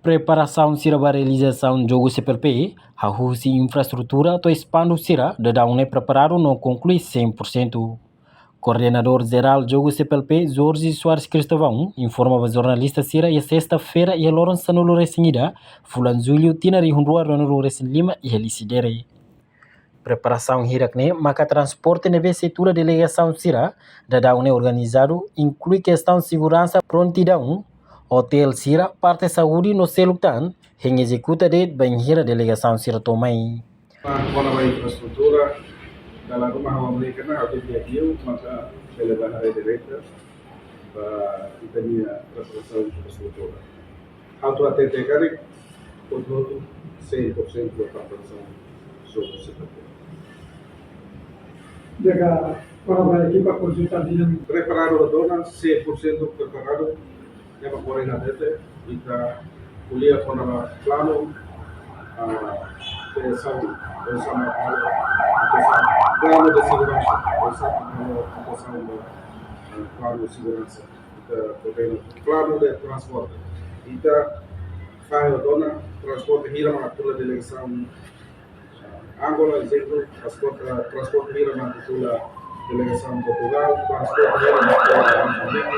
Preparação sira para a realização do jogo CPLP, a Rússia infraestrutura to expando sira, de dar preparado não conclui 100%. Coordenador geral do jogo CPLP, Jorge Soares Cristóvão, informa para jornalista sira e sexta-feira e a Lourenço no Lorecinida, Fulan Julio, Tinari Hundua, no Lorecin Lima e Helicidere. Preparação hirakne, maka transporte neve setura delegação sira, da dar organizado, inclui questão de segurança, prontidão, hotel sira, parte saúde no selutan, yang executa de banhira delegação sira tomai. Quando a infraestrutura dalam rumah mereka na harus diakiu maka delegahan hari direktur kita punya preparação infraestrutura. Auto até kari untuk 100% da preparação sobre o setor. Dekat para equipa konsultan yang Preparado a dona 100% preparado yang coordenador kita kuliah com o plano pensando plano de segurança, pensando plano de segurança, plano de transporte. Kita faz a dona transporte hira na tula delegação Angola, exemplo, transporte hira na tula delegação Portugal, transporte hira na tula Moçambique,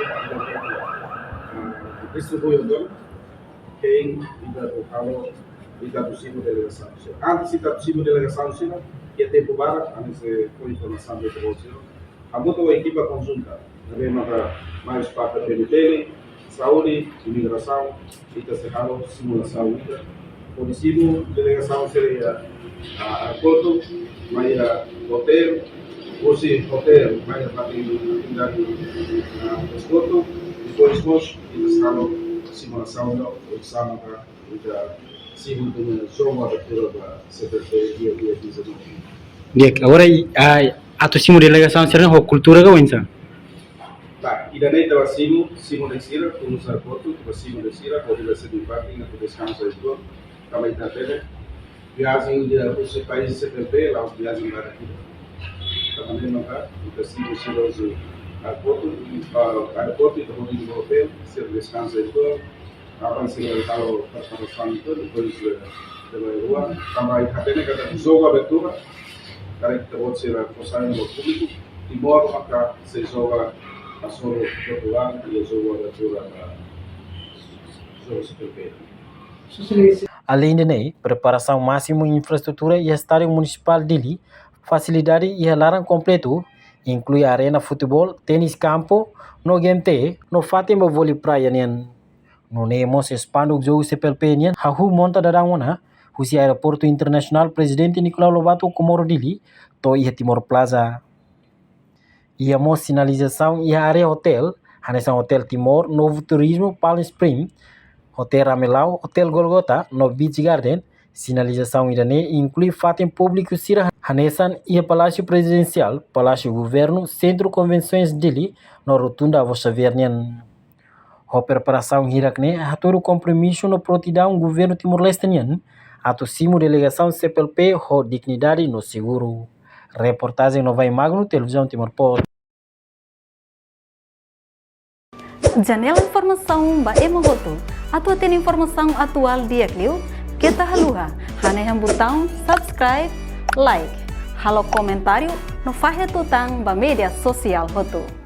distribui a dona quem kita kalau kita possível delegação. Antes kita possível delegação sila, que tempo bara, antes com informação de você. A muita equipa conjunta, também mais parte da PNT, saúde, imigração, kita sekarang simulação ida. Possível delegação seria aeroporto, mais hotel, hotel, mais parte tinggal di transporto, depois nós kita sekarang simulação bersama kita sibuk dengan semua abertura da CPLP dia 19. Dek, agora atu simu delegação será ho cultura ka wensa. Tá, e daí tava simo de sira, como sa foto, tava simo de sira, pode ser de parte na descanso isso. Também tá tele. Viagem de os países CPLP, lá os viagem para aqui. Também não tá, então simo os aeroporto e também de hotel, ser descanso isso. Akan sila kalau pertama itu depois da rua também katanya kata jogo abertura karena kita buat sila kosain buat público timor maka se joga a solo Portugal e jogo abertura da jogo CPLP. Além de preparação máxima em infraestrutura e estádio municipal dele, facilidade e alarme completo, inclui arena futebol, tênis campo, no game no Fatima vôlei praia nen. No nemos expando o jogo CPLP nian, hahu monta dadangona, husi aeroporto internacional presidente Nicolau Lobato Comoro Dili, to ia Timor Plaza. Ia mo sinalização ia área hotel, hanesan hotel Timor, novo turismo Palm Spring, hotel Ramelau, hotel Golgota, no Beach Garden, sinalização irane inclui fatem público sira hanesan ia palácio presidencial, palácio governo, centro convenções Dili, no rotunda vossa vernian. A preparação hirakne haturu compromisso no prontidão governo Timor-Leste nian, atu simu delegação CPLP ho dignidade no seguro. Reportagem no Vai Magno, televisão Timor-Post. Janela informação ba emogoto. Atu tem informação atual dia kliu, kita haluha, haneham botão subscribe, like, halo comentário no fahe tutang ba media sosial hoto.